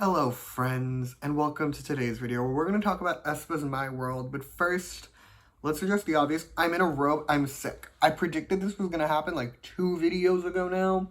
Hello friends, and welcome to today's video where we're going to talk about aespa's My World, but first, let's address the obvious. I'm in a robe, I'm sick. I predicted this was going to happen like 2 videos ago now,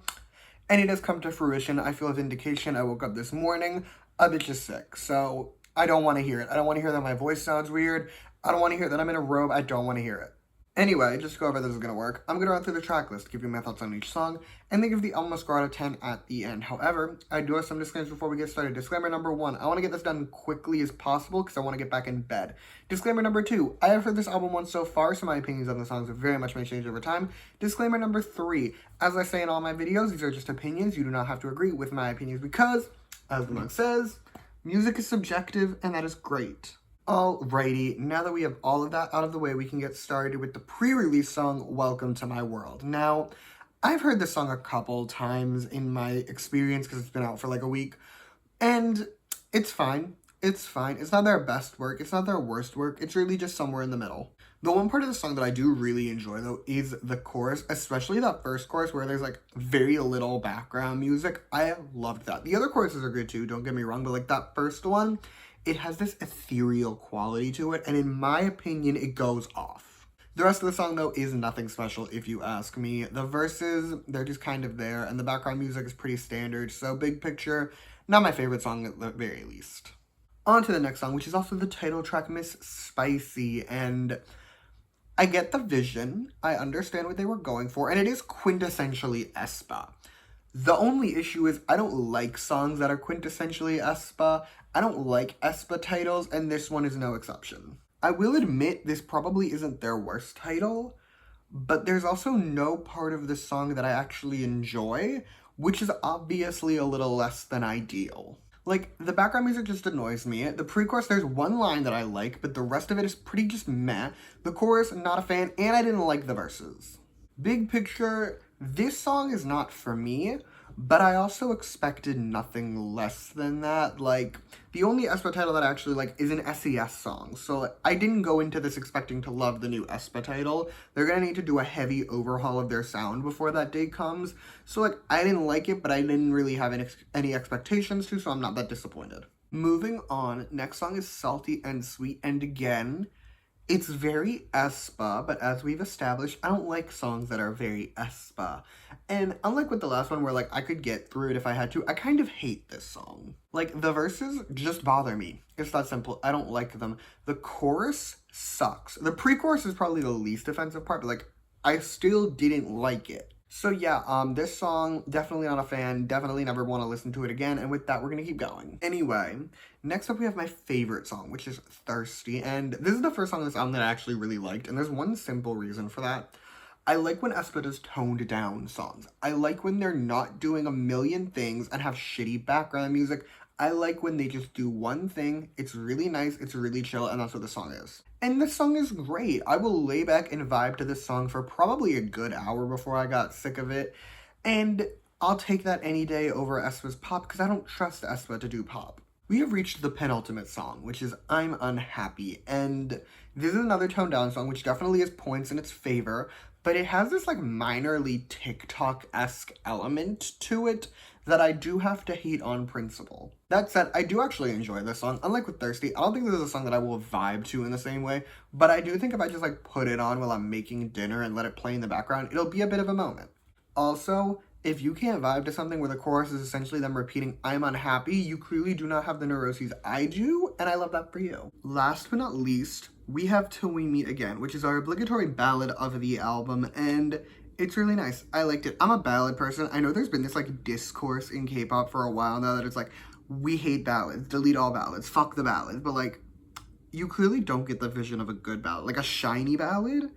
and it has come to fruition. I feel a vindication. I woke up this morning, a bitch is sick, so I don't want to hear it. I don't want to hear that my voice sounds weird. I don't want to hear that I'm in a robe. I don't want to hear it. Anyway, just to go over this is going to work, I'm going to run through the track list, give you my thoughts on each song, and then give the album a score out of 10 at the end. However, I do have some disclaimers before we get started. Disclaimer number 1, I want to get this done quickly as possible because I want to get back in bed. Disclaimer number 2, I have heard this album once so far, so my opinions on the songs have very much may change over time. Disclaimer number 3, as I say in all my videos, these are just opinions. You do not have to agree with my opinions because, as the mug says, music is subjective and that is great. Alrighty, now that we have all of that out of the way, we can get started with the pre-release song, Welcome to My World. Now, I've heard this song a couple times in my experience because it's been out for like a week, and it's fine. It's fine. It's not their best work. It's not their worst work. It's really just somewhere in the middle. The one part of the song that I do really enjoy, though, is the chorus, especially that first chorus where there's, like, very little background music. I loved that. The other choruses are good, too, don't get me wrong, but, like, that first one, it has this ethereal quality to it, and in my opinion, it goes off. The rest of the song, though, is nothing special, if you ask me. The verses, they're just kind of there, and the background music is pretty standard, so big picture, not my favorite song at the very least. On to the next song, which is also the title track, Miss Spicy, and I get the vision, I understand what they were going for, and it is quintessentially aespa. The only issue is I don't like songs that are quintessentially aespa. I don't like aespa titles, and this one is no exception. I will admit this probably isn't their worst title, but there's also no part of this song that I actually enjoy, which is obviously a little less than ideal. Like, the background music just annoys me. The pre-chorus, there's one line that I like, but the rest of it is pretty just meh. The chorus, not a fan, and I didn't like the verses. Big picture, this song is not for me, but I also expected nothing less than that. Like, the only aespa title that I actually like is an SES song, so I didn't go into this expecting to love the new aespa title. They're gonna need to do a heavy overhaul of their sound before that day comes, so like, I didn't like it, but I didn't really have any expectations to, so I'm not that disappointed. Moving on, next song is Salty and Sweet, and again, it's very aespa, but as we've established, I don't like songs that are very aespa. And unlike with the last one where, like, I could get through it if I had to, I kind of hate this song. Like, the verses just bother me. It's that simple. I don't like them. The chorus sucks. The pre-chorus is probably the least offensive part, but, like, I still didn't like it. So yeah, this song, definitely not a fan, definitely never want to listen to it again, and with that, we're gonna keep going. Anyway, next up we have my favorite song, which is Thirsty, and this is the first song on this album that I actually really liked, and there's one simple reason for that. I like when aespa does toned down songs. I like when they're not doing a million things and have shitty background music. I like when they just do one thing, it's really nice, it's really chill, and that's what the song is. And this song is great. I will lay back and vibe to this song for probably a good hour before I got sick of it, and I'll take that any day over aespa's pop because I don't trust aespa to do pop. We have reached the penultimate song, which is I'm Unhappy, and this is another toned down song, which definitely has points in its favor, but it has this, like, minorly TikTok-esque element to it that I do have to hate on principle. That said, I do actually enjoy this song. Unlike with Thirsty, I don't think this is a song that I will vibe to in the same way, but I do think if I just, like, put it on while I'm making dinner and let it play in the background, it'll be a bit of a moment. Also, if you can't vibe to something where the chorus is essentially them repeating, I'm unhappy, you clearly do not have the neuroses I do, and I love that for you. Last but not least, we have Till We Meet Again, which is our obligatory ballad of the album, and it's really nice. I liked it. I'm a ballad person. I know there's been this, like, discourse in K-pop for a while now that it's like, we hate ballads, delete all ballads, fuck the ballads, but, like, you clearly don't get the vision of a good ballad. Like, a shiny ballad,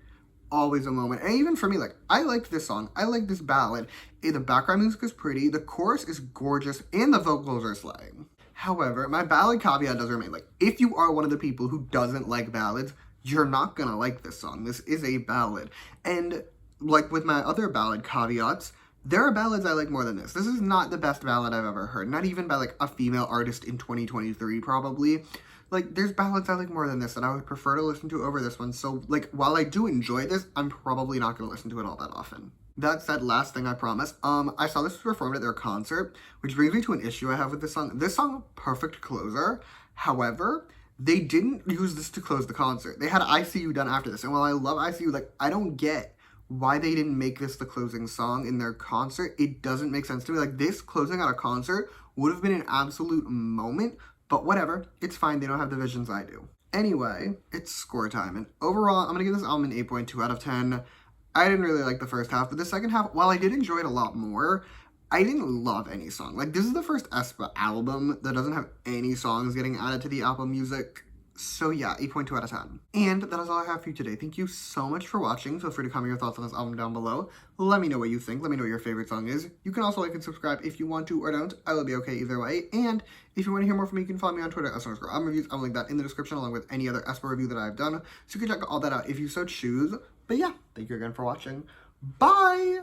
always a moment. And even for me, like, I like this song. I like this ballad. The background music is pretty, the chorus is gorgeous, and the vocals are slaying. However, my ballad caveat does remain. Like, if you are one of the people who doesn't like ballads, you're not gonna like this song. This is a ballad. And like with my other ballad caveats, There are ballads I like more than this. This is not the best ballad I've ever heard. Not even by, like, a female artist in 2023, probably. Like, there's ballads I like more than this that I would prefer to listen to over this one. So, like, while I do enjoy this, I'm probably not going to listen to it all that often. That said, last thing I promise. I saw this performed at their concert, which brings me to an issue I have with this song. This song, perfect closer. However, they didn't use this to close the concert. They had I See You done after this. And while I love I See You, like, I don't get why they didn't make this the closing song in their concert. It doesn't make sense to me. Like, this closing out a concert would have been an absolute moment, but whatever. It's fine. They don't have the visions I do. Anyway, it's score time. And overall, I'm going to give this album an 8.2 out of 10. I didn't really like the first half, but the second half, while I did enjoy it a lot more, I didn't love any song. Like, this is the first aespa album that doesn't have any songs getting added to the Apple Music. So yeah, 8.2 out of 10. And that is all I have for you today. Thank you so much for watching. Feel free to comment your thoughts on this album down below. Let me know what you think. Let me know what your favorite song is. You can also like and subscribe if you want to or don't. I will be okay either way. And if you want to hear more from me, you can follow me on Twitter at @reviews. I'll link that in the description along with any other aespa review that I've done. So you can check all that out if you so choose. But yeah, thank you again for watching. Bye!